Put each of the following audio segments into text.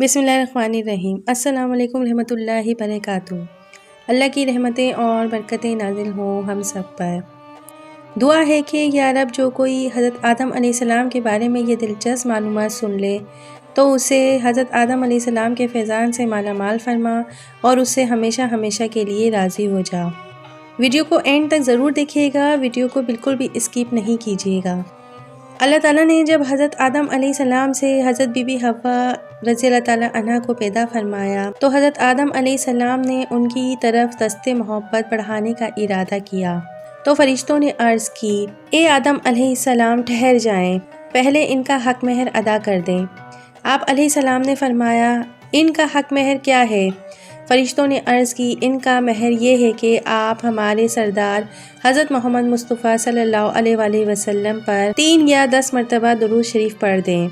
بسم اللہ الرحمن الرحیم۔ السلام علیکم رحمۃ اللہ وبرکاتہ۔ اللہ کی رحمتیں اور برکتیں نازل ہوں ہم سب پر۔ دعا ہے کہ یا رب جو کوئی حضرت آدم علیہ السلام کے بارے میں یہ دلچسپ معلومات سن لے تو اسے حضرت آدم علیہ السلام کے فیضان سے مالا مال فرما اور اس سے ہمیشہ ہمیشہ کے لیے راضی ہو جا۔ ویڈیو کو اینڈ تک ضرور دیکھیے گا، ویڈیو کو بالکل بھی اسکپ نہیں کیجیے گا۔ اللہ تعالیٰ نے جب حضرت آدم علیہ السلام سے حضرت بی بی حوا رضی اللہ تعالیٰ عنہ کو پیدا فرمایا تو حضرت آدم علیہ السلام نے ان کی طرف دست محبت بڑھانے کا ارادہ کیا تو فرشتوں نے عرض کی، اے آدم علیہ السلام ٹھہر جائیں، پہلے ان کا حق مہر ادا کر دیں۔ آپ علیہ السلام نے فرمایا، ان کا حق مہر کیا ہے؟ فرشتوں نے عرض کی، ان کا مہر یہ ہے کہ آپ ہمارے سردار حضرت محمد مصطفیٰ صلی اللہ علیہ وآلہ وسلم پر 3 یا 10 مرتبہ درود شریف پڑھ دیں۔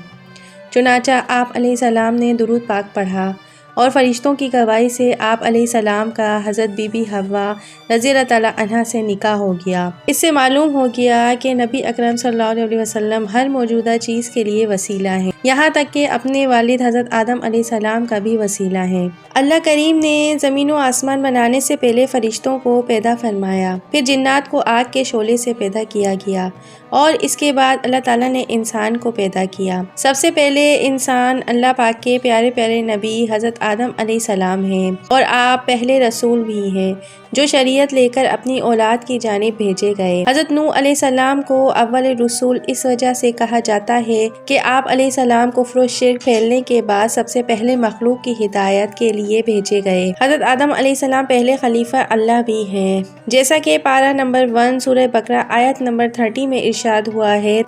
چنانچہ آپ علیہ السلام نے درود پاک پڑھا اور فرشتوں کی گواہی سے آپ علیہ السلام کا حضرت بی بی حوا رضی اللہ تعالیٰ عنہ سے نکاح ہو گیا۔ اس سے معلوم ہو گیا کہ نبی اکرم صلی اللہ علیہ وسلم ہر موجودہ چیز کے لیے وسیلہ ہیں، یہاں تک کہ اپنے والد حضرت آدم علیہ السلام کا بھی وسیلہ ہیں۔ اللہ کریم نے زمین و آسمان بنانے سے پہلے فرشتوں کو پیدا فرمایا، پھر جنات کو آگ کے شعلے سے پیدا کیا گیا اور اس کے بعد اللہ تعالیٰ نے انسان کو پیدا کیا۔ سب سے پہلے انسان اللہ پاک کے پیارے پیارے نبی حضرت آدم علیہ السلام ہیں اور آپ پہلے رسول بھی ہیں جو شریعت لے کر اپنی اولاد کی جانب بھیجے گئے۔ حضرت نوح علیہ السلام کو اول رسول اس وجہ سے کہا جاتا ہے کہ آپ علیہ السلام کفر و شرک پھیلنے کے بعد سب سے پہلے مخلوق کی ہدایت کے لیے بھیجے گئے۔ حضرت آدم علیہ السلام پہلے خلیفہ اللہ بھی ہیں، جیسا کہ پارہ نمبر 1 سورہ بقرہ آیت نمبر 30 میں ارشاد ہوا ہے،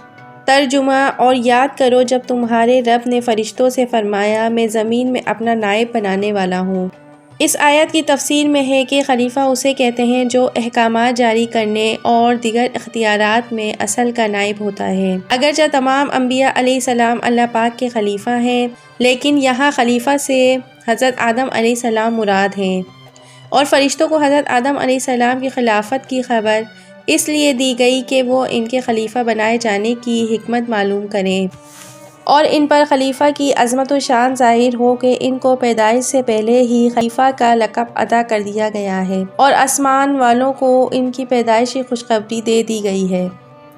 ترجمہ: اور یاد کرو جب تمہارے رب نے فرشتوں سے فرمایا میں زمین میں اپنا نائب بنانے والا ہوں۔ اس آیت کی تفسیر میں ہے کہ خلیفہ اسے کہتے ہیں جو احکامات جاری کرنے اور دیگر اختیارات میں اصل کا نائب ہوتا ہے۔ اگرچہ تمام انبیاء علیہ السلام اللہ پاک کے خلیفہ ہیں، لیکن یہاں خلیفہ سے حضرت آدم علیہ السلام مراد ہیں اور فرشتوں کو حضرت آدم علیہ السلام کی خلافت کی خبر اس لیے دی گئی کہ وہ ان کے خلیفہ بنائے جانے کی حکمت معلوم کریں اور ان پر خلیفہ کی عظمت و شان ظاہر ہو کہ ان کو پیدائش سے پہلے ہی خلیفہ کا لقب عطا کر دیا گیا ہے اور آسمان والوں کو ان کی پیدائش کی خوشخبری دے دی گئی ہے۔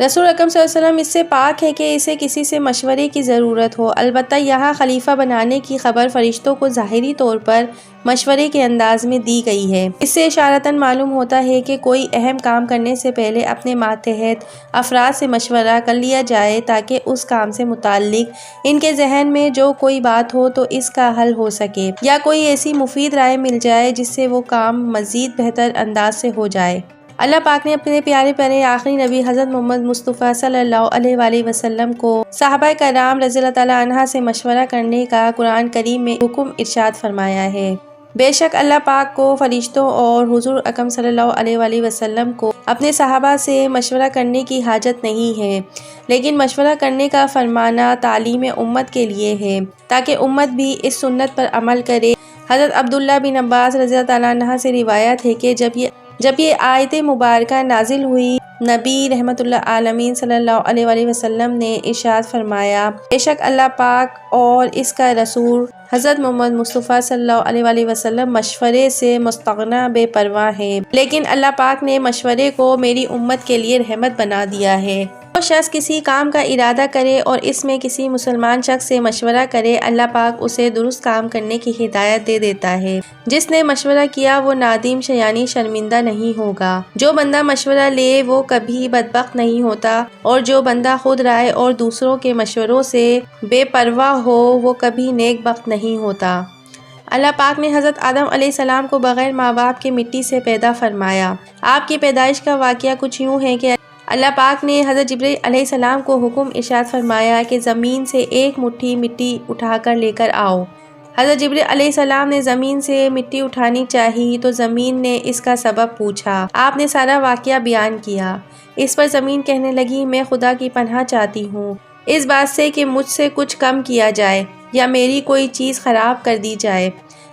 رسول اکرم صلی اللہ علیہ وسلم اس سے پاک ہے کہ اسے کسی سے مشورے کی ضرورت ہو، البتہ یہاں خلیفہ بنانے کی خبر فرشتوں کو ظاہری طور پر مشورے کے انداز میں دی گئی ہے۔ اس سے اشارتاً معلوم ہوتا ہے کہ کوئی اہم کام کرنے سے پہلے اپنے ماتحت افراد سے مشورہ کر لیا جائے تاکہ اس کام سے متعلق ان کے ذہن میں جو کوئی بات ہو تو اس کا حل ہو سکے یا کوئی ایسی مفید رائے مل جائے جس سے وہ کام مزید بہتر انداز سے ہو جائے۔ اللہ پاک نے اپنے پیارے پیارے آخری نبی حضرت محمد مصطفیٰ صلی اللہ علیہ وآلہ وسلم کو صحابہ کرام رضی اللہ تعالیٰ عنہ سے مشورہ کرنے کا قرآن کریم میں حکم ارشاد فرمایا ہے۔ بے شک اللہ پاک کو فرشتوں اور حضور اکرم صلی اللہ علیہ وآلہ وسلم کو اپنے صحابہ سے مشورہ کرنے کی حاجت نہیں ہے، لیکن مشورہ کرنے کا فرمانا تعلیم امت کے لیے ہے تاکہ امت بھی اس سنت پر عمل کرے۔ حضرت عبداللہ بن عباس رضی اللہ تعالیٰ عنہ سے روایت ہے کہ جب یہ آیت مبارکہ نازل ہوئی، نبی رحمت اللہ عالمین صلی اللہ علیہ وآلہ وسلم نے ارشاد فرمایا، بے شک اللہ پاک اور اس کا رسول حضرت محمد مصطفیٰ صلی اللہ علیہ وآلہ وسلم مشورے سے مستغنی بے پرواہ ہیں، لیکن اللہ پاک نے مشورے کو میری امت کے لیے رحمت بنا دیا ہے۔ جو شخص کسی کام کا ارادہ کرے اور اس میں کسی مسلمان شخص سے مشورہ کرے، اللہ پاک اسے درست کام کرنے کی ہدایت دے دیتا ہے۔ جس نے مشورہ کیا وہ نادم یعنی شرمندہ نہیں ہوگا۔ جو بندہ مشورہ لے وہ کبھی بدبخت نہیں ہوتا اور جو بندہ خود رائے اور دوسروں کے مشوروں سے بے پرواہ ہو وہ کبھی نیک بخت نہیں ہوتا۔ اللہ پاک نے حضرت آدم علیہ السلام کو بغیر ماں باپ کے مٹی سے پیدا فرمایا۔ آپ کی پیدائش کا واقعہ کچھ یوں ہے کہ اللہ پاک نے حضرت جبرائیل علیہ السلام کو حکم ارشاد فرمایا کہ زمین سے ایک مٹھی مٹی اٹھا کر لے کر آؤ۔ حضرت جبرائیل علیہ السلام نے زمین سے مٹی اٹھانی چاہی تو زمین نے اس کا سبب پوچھا۔ آپ نے سارا واقعہ بیان کیا۔ اس پر زمین کہنے لگی، میں خدا کی پناہ چاہتی ہوں اس بات سے کہ مجھ سے کچھ کم کیا جائے یا میری کوئی چیز خراب کر دی جائے۔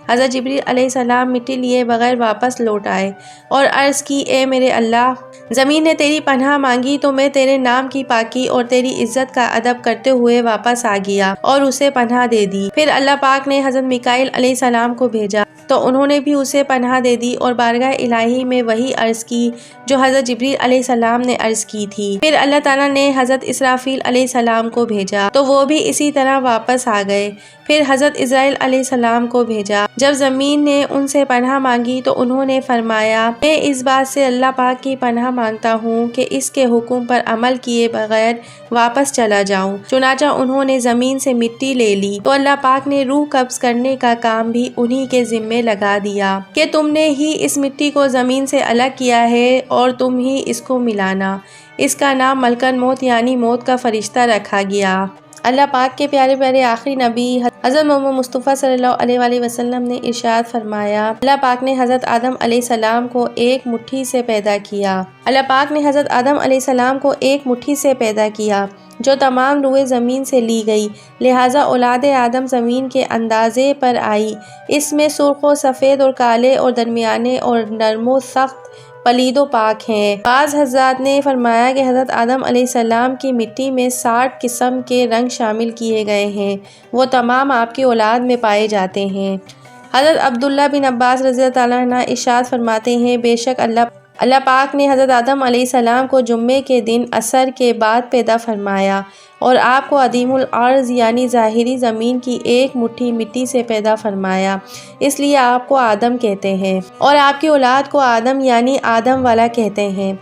حضرت جبریل علیہ السلام مٹی لیے بغیر واپس لوٹ آئے اور عرض کی، اے میرے اللہ، زمین نے تیری پناہ مانگی تو میں تیرے نام کی پاکی اور تیری عزت کا ادب کرتے ہوئے واپس آ گیا اور اسے پناہ دے دی۔ پھر اللہ پاک نے حضرت میکائیل علیہ السلام کو بھیجا تو انہوں نے بھی اسے پناہ دے دی اور بارگاہ الہی میں وہی عرض کی جو حضرت جبریل علیہ السلام نے عرض کی تھی۔ پھر اللہ تعالیٰ نے حضرت اسرافیل علیہ السلام کو بھیجا تو وہ بھی اسی طرح واپس آ گئے۔ پھر حضرت اسرائیل علیہ السلام کو بھیجا۔ جب زمین نے ان سے پناہ مانگی تو انہوں نے فرمایا، میں اس بات سے اللہ پاک کی پناہ مانگتا ہوں کہ اس کے حکم پر عمل کیے بغیر واپس چلا جاؤں۔ چنانچہ انہوں نے زمین سے مٹی لے لی تو اللہ پاک نے روح قبض کرنے کا کام بھی انہی کے ذمے لگا دیا کہ تم نے ہی اس مٹی کو زمین سے الگ کیا ہے اور تم ہی اس کو ملانا۔ اس کا نام ملک الموت یعنی موت کا فرشتہ رکھا گیا۔ اللہ پاک کے پیارے پیارے آخری نبی حضرت محمد مصطفیٰ صلی اللہ علیہ وآلہ وسلم نے ارشاد فرمایا، اللہ پاک نے حضرت آدم علیہ السلام کو ایک مٹھی سے پیدا کیا۔ اللہ پاک نے حضرت آدم علیہ السلام کو ایک مٹھی سے پیدا کیا جو تمام روئے زمین سے لی گئی، لہٰذا اولاد آدم زمین کے اندازے پر آئی۔ اس میں سرخ و سفید اور کالے اور درمیانے اور نرم و سخت، پلید و پاک ہیں۔ بعض حضرات نے فرمایا کہ حضرت آدم علیہ السلام کی مٹی میں 60 قسم کے رنگ شامل کیے گئے ہیں، وہ تمام آپ کی اولاد میں پائے جاتے ہیں۔ حضرت عبداللہ بن عباس رضی اللہ عنہ عنہ ارشاد فرماتے ہیں، بے شک اللہ پاک نے حضرت آدم علیہ السلام کو جمعے کے دن عصر کے بعد پیدا فرمایا اور آپ کو عدیم الارض یعنی ظاہری زمین کی ایک مٹھی مٹی سے پیدا فرمایا، اس لیے آپ کو آدم کہتے ہیں اور آپ کی اولاد کو آدم یعنی آدم والا کہتے ہیں۔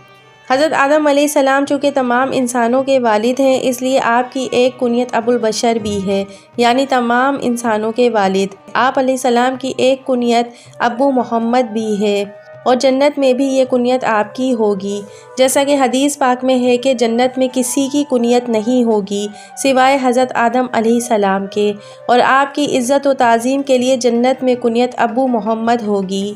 حضرت آدم علیہ السلام چونکہ تمام انسانوں کے والد ہیں، اس لیے آپ کی ایک کنیت ابو البشر بھی ہے یعنی تمام انسانوں کے والد۔ آپ علیہ السلام کی ایک کنیت ابو محمد بھی ہے اور جنت میں بھی یہ کنیت آپ کی ہوگی، جیسا کہ حدیث پاک میں ہے کہ جنت میں کسی کی کنیت نہیں ہوگی سوائے حضرت آدم علیہ السلام کے، اور آپ کی عزت و تعظیم کے لیے جنت میں کنیت ابو محمد ہوگی۔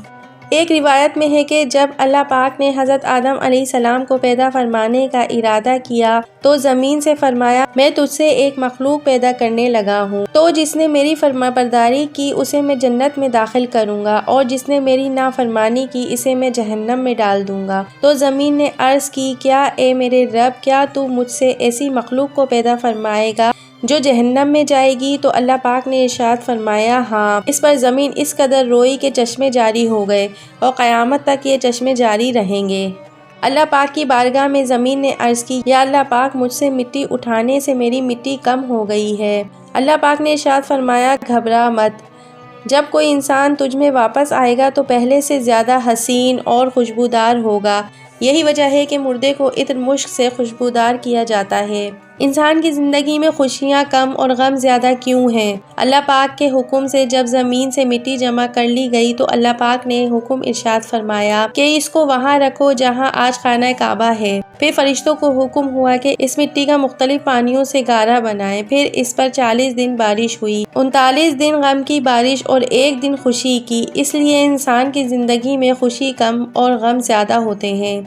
ایک روایت میں ہے کہ جب اللہ پاک نے حضرت آدم علیہ السلام کو پیدا فرمانے کا ارادہ کیا تو زمین سے فرمایا، میں تجھ سے ایک مخلوق پیدا کرنے لگا ہوں، تو جس نے میری فرمانبرداری کی اسے میں جنت میں داخل کروں گا اور جس نے میری نافرمانی کی اسے میں جہنم میں ڈال دوں گا۔ تو زمین نے عرض کی، کیا اے میرے رب، کیا تو مجھ سے ایسی مخلوق کو پیدا فرمائے گا جو جہنم میں جائے گی؟ تو اللہ پاک نے ارشاد فرمایا، ہاں۔ اس پر زمین اس قدر روئی کہ چشمے جاری ہو گئے اور قیامت تک یہ چشمے جاری رہیں گے۔ اللہ پاک کی بارگاہ میں زمین نے عرض کی، یا اللہ پاک، مجھ سے مٹی اٹھانے سے میری مٹی کم ہو گئی ہے۔ اللہ پاک نے ارشاد فرمایا، گھبرا مت، جب کوئی انسان تجھ میں واپس آئے گا تو پہلے سے زیادہ حسین اور خوشبودار ہوگا۔ یہی وجہ ہے کہ مردے کو عطر مشک سے خوشبودار کیا جاتا ہے۔ انسان کی زندگی میں خوشیاں کم اور غم زیادہ کیوں ہیں؟ اللہ پاک کے حکم سے جب زمین سے مٹی جمع کر لی گئی تو اللہ پاک نے حکم ارشاد فرمایا کہ اس کو وہاں رکھو جہاں آج خانہ کعبہ ہے۔ پھر فرشتوں کو حکم ہوا کہ اس مٹی کا مختلف پانیوں سے گارا بنائیں۔ پھر اس پر 40 دن بارش ہوئی، 39 دن غم کی بارش اور 1 دن خوشی کی، اس لیے انسان کی زندگی میں خوشی کم اور غم زیادہ ہوتے ہیں۔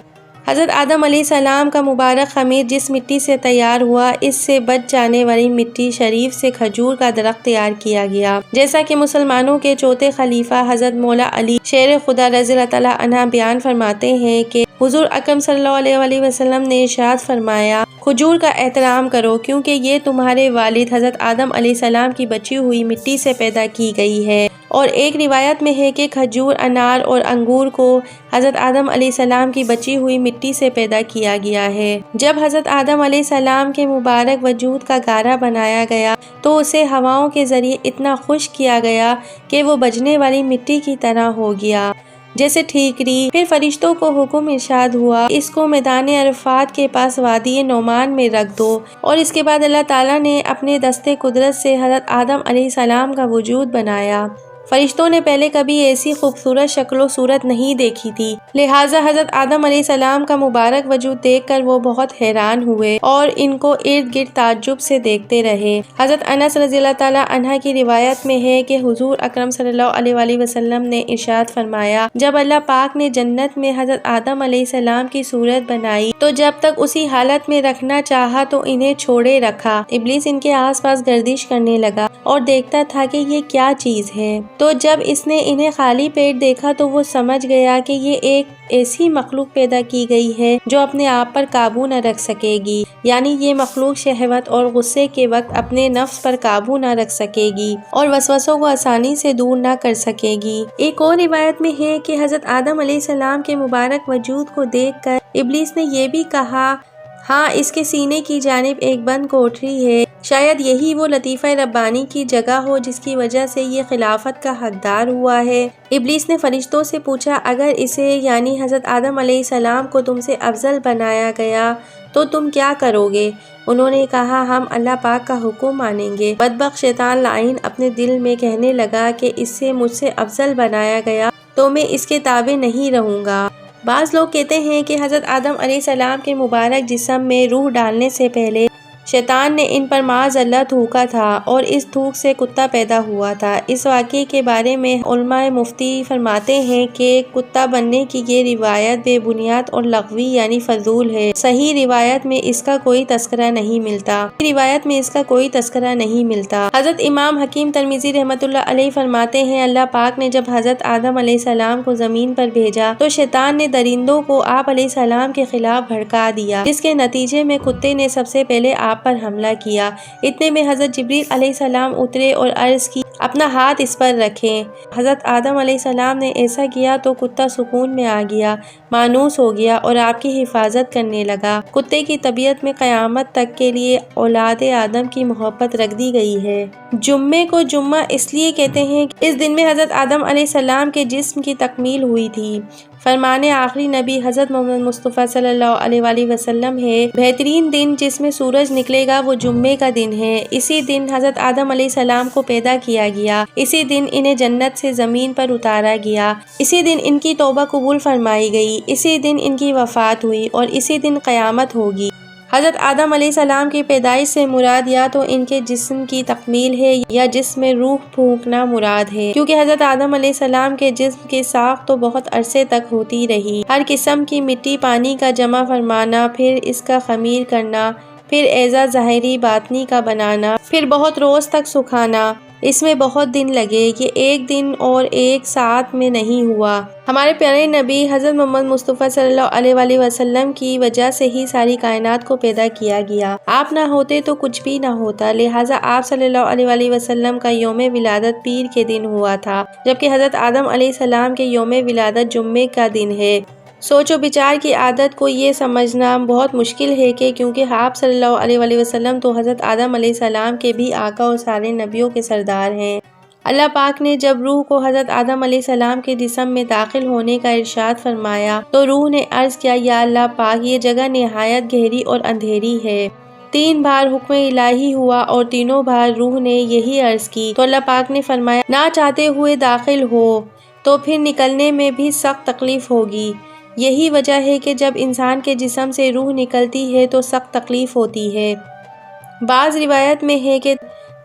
حضرت آدم علیہ السلام کا مبارک خمیر جس مٹی سے تیار ہوا، اس سے بچ جانے والی مٹی شریف سے کھجور کا درخت تیار کیا گیا، جیسا کہ مسلمانوں کے چوتھے خلیفہ حضرت مولا علی شیر خدا رضی اللہ تعالیٰ عنہ بیان فرماتے ہیں کہ حضور اکرم صلی اللہ علیہ وآلہ وسلم نے ارشاد فرمایا، کھجور کا احترام کرو کیونکہ یہ تمہارے والد حضرت آدم علیہ السلام کی بچی ہوئی مٹی سے پیدا کی گئی ہے۔ اور ایک روایت میں ہے کہ کھجور، انار اور انگور کو حضرت آدم علیہ السلام کی بچی ہوئی مٹی سے پیدا کیا گیا ہے۔ جب حضرت آدم علیہ السلام کے مبارک وجود کا گارا بنایا گیا تو اسے ہواؤں کے ذریعے اتنا خشک کیا گیا کہ وہ بجنے والی مٹی کی طرح ہو گیا جیسے ٹھیکری۔ پھر فرشتوں کو حکم ارشاد ہوا، اس کو میدان عرفات کے پاس وادی نعمان میں رکھ دو، اور اس کے بعد اللہ تعالیٰ نے اپنے دستے قدرت سے حضرت آدم علیہ السلام کا وجود بنایا۔ فرشتوں نے پہلے کبھی ایسی خوبصورت شکل و صورت نہیں دیکھی تھی، لہٰذا حضرت آدم علیہ السلام کا مبارک وجود دیکھ کر وہ بہت حیران ہوئے اور ان کو ارد گرد تعجب سے دیکھتے رہے۔ حضرت انس رضی اللہ تعالیٰ عنہ کی روایت میں ہے کہ حضور اکرم صلی اللہ علیہ وآلہ وسلم نے ارشاد فرمایا، جب اللہ پاک نے جنت میں حضرت آدم علیہ السلام کی صورت بنائی تو جب تک اسی حالت میں رکھنا چاہا تو انہیں چھوڑے رکھا۔ ابلیس ان کے آس پاس گردش کرنے لگا اور دیکھتا تھا کہ یہ کیا چیز ہے۔ تو جب اس نے انہیں خالی پیٹ دیکھا تو وہ سمجھ گیا کہ یہ ایک ایسی مخلوق پیدا کی گئی ہے جو اپنے آپ پر قابو نہ رکھ سکے گی، یعنی یہ مخلوق شہوت اور غصے کے وقت اپنے نفس پر قابو نہ رکھ سکے گی اور وسوسوں کو آسانی سے دور نہ کر سکے گی۔ ایک اور روایت میں ہے کہ حضرت آدم علیہ السلام کے مبارک وجود کو دیکھ کر ابلیس نے یہ بھی کہا، ہاں اس کے سینے کی جانب ایک بند کوٹری ہے، شاید یہی وہ لطیفہ ربانی کی جگہ ہو جس کی وجہ سے یہ خلافت کا حقدار ہوا ہے۔ ابلیس نے فرشتوں سے پوچھا، اگر اسے یعنی حضرت آدم علیہ السلام کو تم سے افضل بنایا گیا تو تم کیا کرو گے؟ انہوں نے کہا، ہم اللہ پاک کا حکم مانیں گے۔ بدبخت شیطان لعین اپنے دل میں کہنے لگا کہ اس سے مجھ سے افضل بنایا گیا تو میں اس کے تابع نہیں رہوں گا۔ بعض لوگ کہتے ہیں کہ حضرت آدم علیہ السلام کے مبارک جسم میں روح ڈالنے سے پہلے شیطان نے ان پر معاذ اللہ تھوکا تھا اور اس تھوک سے کتا پیدا ہوا تھا۔ اس واقعے کے بارے میں علماء مفتی فرماتے ہیں کہ کتا بننے کی یہ روایت بے بنیاد اور لغوی یعنی فضول ہے۔ صحیح روایت میں اس کا کوئی تذکرہ نہیں ملتا۔ حضرت امام حکیم ترمذی رحمۃ اللہ علیہ فرماتے ہیں، اللہ پاک نے جب حضرت آدم علیہ السلام کو زمین پر بھیجا تو شیطان نے درندوں کو آپ علیہ السلام کے خلاف بھڑکا دیا، جس کے نتیجے میں کتے نے سب سے پہلے آپ پر حملہ کیا۔ اتنے میں حضرت جبریل علیہ السلام اترے اور عرض کی، اپنا ہاتھ اس پر رکھیں۔ حضرت آدم علیہ السلام نے ایسا کیا تو کتا سکون میں آ گیا، مانوس ہو گیا اور آپ کی حفاظت کرنے لگا۔ کتے کی طبیعت میں قیامت تک کے لیے اولاد آدم کی محبت رکھ دی گئی ہے۔ جمعے کو جمعہ اس لیے کہتے ہیں کہ اس دن میں حضرت آدم علیہ السلام کے جسم کی تکمیل ہوئی تھی۔ فرمان آخری نبی حضرت محمد مصطفیٰ صلی اللہ علیہ وآلہ وسلم ہے، بہترین دن جس میں سورج نکلے گا وہ جمعے کا دن ہے۔ اسی دن حضرت آدم علیہ السلام کو پیدا کیا گیا، اسی دن انہیں جنت سے زمین پر اتارا گیا، اسی دن ان کی توبہ قبول فرمائی گئی، اسی دن ان کی وفات ہوئی اور اسی دن قیامت ہوگی۔ حضرت آدم علیہ السلام کی پیدائش سے مراد یا تو ان کے جسم کی تکمیل ہے یا جسم میں روح پھونکنا مراد ہے، کیونکہ حضرت آدم علیہ السلام کے جسم کی ساخت تو بہت عرصے تک ہوتی رہی، ہر قسم کی مٹی پانی کا جمع فرمانا، پھر اس کا خمیر کرنا، پھر اعضاء ظاہری باطنی کا بنانا، پھر بہت روز تک سکھانا، اس میں بہت دن لگے، یہ ایک دن اور ایک ساتھ میں نہیں ہوا۔ ہمارے پیارے نبی حضرت محمد مصطفیٰ صلی اللہ علیہ وآلہ وسلم کی وجہ سے ہی ساری کائنات کو پیدا کیا گیا، آپ نہ ہوتے تو کچھ بھی نہ ہوتا، لہٰذا آپ صلی اللہ علیہ وآلہ وسلم کا یوم ولادت پیر کے دن ہوا تھا، جبکہ حضرت آدم علیہ السلام کے یوم ولادت جمعے کا دن ہے۔ سوچ و بچار کی عادت کو یہ سمجھنا بہت مشکل ہے کہ کیونکہ آپ صلی اللہ علیہ وآلہ وسلم تو حضرت آدم علیہ السلام کے بھی آقا اور سارے نبیوں کے سردار ہیں۔ اللہ پاک نے جب روح کو حضرت آدم علیہ السلام کے جسم میں داخل ہونے کا ارشاد فرمایا تو روح نے عرض کیا، یا اللہ پاک، یہ جگہ نہایت گہری اور اندھیری ہے۔ 3 بار حکم الہی ہوا اور تینوں بار روح نے یہی عرض کی تو اللہ پاک نے فرمایا، نہ چاہتے ہوئے داخل ہو تو پھر نکلنے میں بھی سخت تکلیف ہوگی۔ یہی وجہ ہے کہ جب انسان کے جسم سے روح نکلتی ہے تو سخت تکلیف ہوتی ہے۔ بعض روایت میں ہے کہ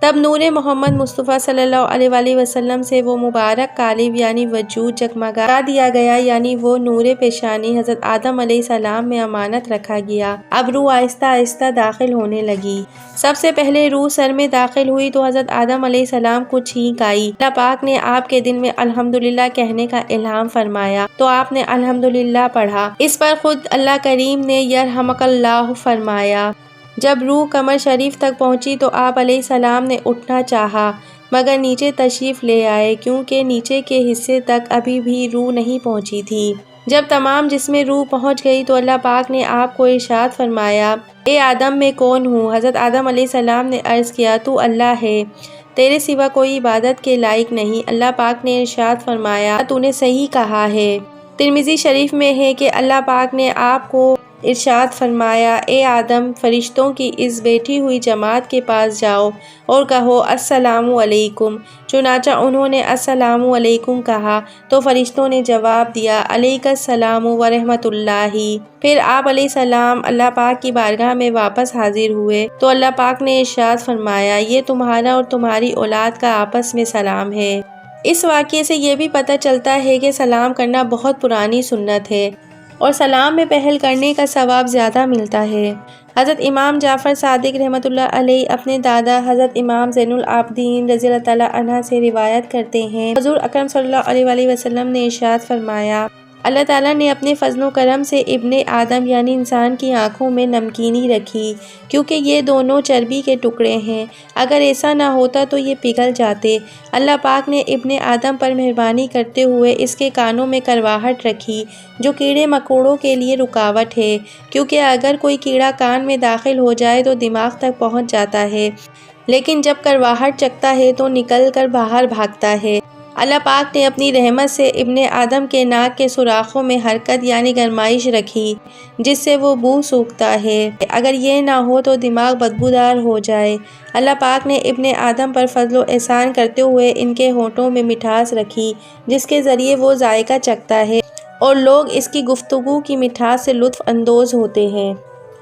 تب نور محمد مصطفیٰ صلی اللہ علیہ وآلہ وسلم سے وہ مبارک قالب یعنی وجود جگمگا دیا گیا، یعنی وہ نور پیشانی حضرت آدم علیہ السلام میں امانت رکھا گیا۔ اب روح آہستہ آہستہ داخل ہونے لگی۔ سب سے پہلے روح سر میں داخل ہوئی تو حضرت آدم علیہ السلام کو چھینک آئی۔ اللہ پاک نے آپ کے دل میں الحمدللہ کہنے کا الہام فرمایا تو آپ نے الحمدللہ پڑھا، اس پر خود اللہ کریم نے یرحمک اللہ فرمایا۔ جب روح کمر شریف تک پہنچی تو آپ علیہ السلام نے اٹھنا چاہا مگر نیچے تشریف لے آئے، کیونکہ نیچے کے حصے تک ابھی بھی روح نہیں پہنچی تھی۔ جب تمام جسم روح پہنچ گئی تو اللہ پاک نے آپ کو ارشاد فرمایا، اے آدم میں کون ہوں؟ حضرت آدم علیہ السلام نے عرض کیا، تو اللہ ہے، تیرے سوا کوئی عبادت کے لائق نہیں۔ اللہ پاک نے ارشاد فرمایا، تو نے صحیح کہا ہے۔ ترمذی شریف میں ہے کہ اللہ پاک نے آپ کو ارشاد فرمایا، اے آدم، فرشتوں کی اس بیٹھی ہوئی جماعت کے پاس جاؤ اور کہو السلام علیکم۔ چنانچہ انہوں نے السلام علیکم کہا تو فرشتوں نے جواب دیا، علیک السلام ورحمۃ اللہ۔ پھر آپ علیہ السلام اللہ پاک کی بارگاہ میں واپس حاضر ہوئے تو اللہ پاک نے ارشاد فرمایا، یہ تمہارا اور تمہاری اولاد کا آپس میں سلام ہے۔ اس واقعے سے یہ بھی پتہ چلتا ہے کہ سلام کرنا بہت پرانی سنت ہے۔ اور سلام میں پہل کرنے کا ثواب زیادہ ملتا ہے۔ حضرت امام جعفر صادق رحمۃ اللہ علیہ اپنے دادا حضرت امام زین العابدین رضی اللہ تعالیٰ عنہ سے روایت کرتے ہیں، حضور اکرم صلی اللہ علیہ وآلہ وسلم نے ارشاد فرمایا، اللہ تعالیٰ نے اپنے فضل و کرم سے ابن آدم یعنی انسان کی آنکھوں میں نمکینی رکھی، کیونکہ یہ دونوں چربی کے ٹکڑے ہیں، اگر ایسا نہ ہوتا تو یہ پگھل جاتے۔ اللہ پاک نے ابن آدم پر مہربانی کرتے ہوئے اس کے کانوں میں کرواہٹ رکھی، جو کیڑے مکوڑوں کے لیے رکاوٹ ہے، کیونکہ اگر کوئی کیڑا کان میں داخل ہو جائے تو دماغ تک پہنچ جاتا ہے، لیکن جب کرواہٹ چکھتا ہے تو نکل کر باہر بھاگتا ہے۔ اللہ پاک نے اپنی رحمت سے ابن آدم کے ناک کے سوراخوں میں حرکت یعنی گرمائش رکھی، جس سے وہ بو سونگھتا ہے، اگر یہ نہ ہو تو دماغ بدبودار ہو جائے۔ اللہ پاک نے ابن آدم پر فضل و احسان کرتے ہوئے ان کے ہونٹوں میں مٹھاس رکھی، جس کے ذریعے وہ ذائقہ چکھتا ہے اور لوگ اس کی گفتگو کی مٹھاس سے لطف اندوز ہوتے ہیں۔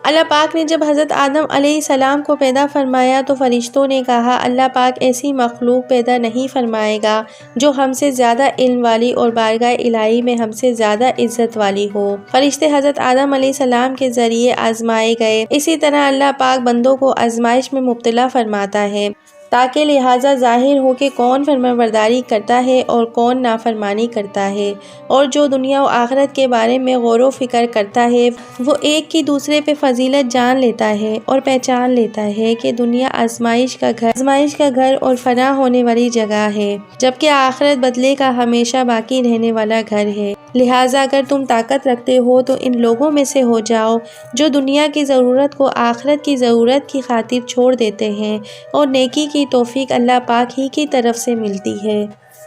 اللہ پاک نے جب حضرت آدم علیہ السلام کو پیدا فرمایا تو فرشتوں نے کہا، اللہ پاک ایسی مخلوق پیدا نہیں فرمائے گا جو ہم سے زیادہ علم والی اور بارگاہ الہی میں ہم سے زیادہ عزت والی ہو۔ فرشتے حضرت آدم علیہ السلام کے ذریعے آزمائے گئے، اسی طرح اللہ پاک بندوں کو آزمائش میں مبتلا فرماتا ہے، تاکہ لہٰذا ظاہر ہو کہ کون فرمانبرداری کرتا ہے اور کون نافرمانی کرتا ہے، اور جو دنیا و آخرت کے بارے میں غور و فکر کرتا ہے وہ ایک کی دوسرے پہ فضیلت جان لیتا ہے اور پہچان لیتا ہے کہ دنیا آزمائش کا گھر اور فنا ہونے والی جگہ ہے، جبکہ آخرت بدلے کا ہمیشہ باقی رہنے والا گھر ہے۔ لہٰذا اگر تم طاقت رکھتے ہو تو ان لوگوں میں سے ہو جاؤ جو دنیا کی ضرورت کو آخرت کی ضرورت کی خاطر چھوڑ دیتے ہیں، اور نیکی کی توفیق اللہ پاک ہی کی طرف سے ملتی ہے۔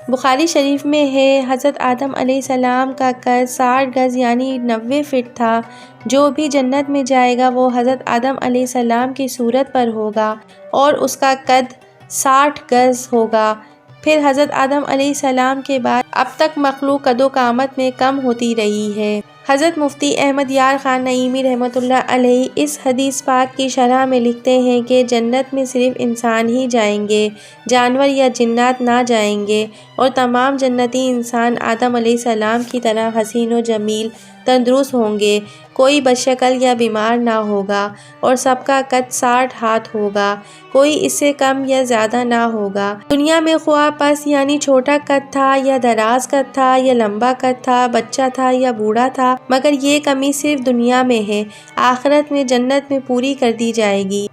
بخاری شریف میں ہے، حضرت آدم علیہ السلام کا قد 60 گز یعنی 90 فٹ تھا، جو بھی جنت میں جائے گا وہ حضرت آدم علیہ السلام کی صورت پر ہوگا اور اس کا قد 60 گز ہوگا۔ پھر حضرت آدم علیہ السلام کے بعد اب تک مخلوق قد و قامت میں کم ہوتی رہی ہے۔ حضرت مفتی احمد یار خان نعیمی رحمۃ اللہ علیہ اس حدیث پاک کی شرح میں لکھتے ہیں کہ جنت میں صرف انسان ہی جائیں گے، جانور یا جنات نہ جائیں گے، اور تمام جنتی انسان آدم علیہ السلام کی طرح حسین و جمیل تندرست ہوں گے، کوئی بدشکل یا بیمار نہ ہوگا، اور سب کا قد 60 ہاتھ ہوگا، کوئی اس سے کم یا زیادہ نہ ہوگا۔ دنیا میں خواہ پس یعنی چھوٹا قد تھا یا دراز قد تھا یا لمبا قد تھا، بچہ تھا یا بوڑھا تھا، مگر یہ کمی صرف دنیا میں ہے، آخرت میں جنت میں پوری کر دی جائے گی۔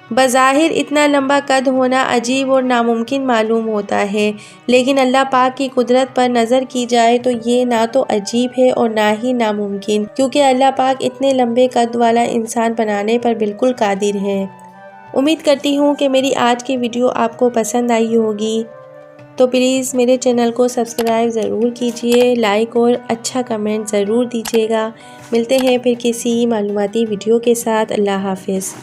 بظاہر اتنا لمبا قد ہونا عجیب اور ناممکن معلوم ہوتا ہے، لیکن اللہ پاک کی قدرت پر نظر کی جائے تو یہ نہ تو عجیب ہے اور نہ ہی ناممکن، کیونکہ اللہ پاک اتنے لمبے قد والا انسان بنانے پر بالکل قادر ہے۔ امید کرتی ہوں کہ میری آج کی ویڈیو آپ کو پسند آئی ہوگی، تو پلیز میرے چینل کو سبسکرائب ضرور کیجیے، لائک اور اچھا کمنٹ ضرور دیجیے گا۔ ملتے ہیں پھر کسی معلوماتی ویڈیو کے ساتھ۔ اللہ حافظ۔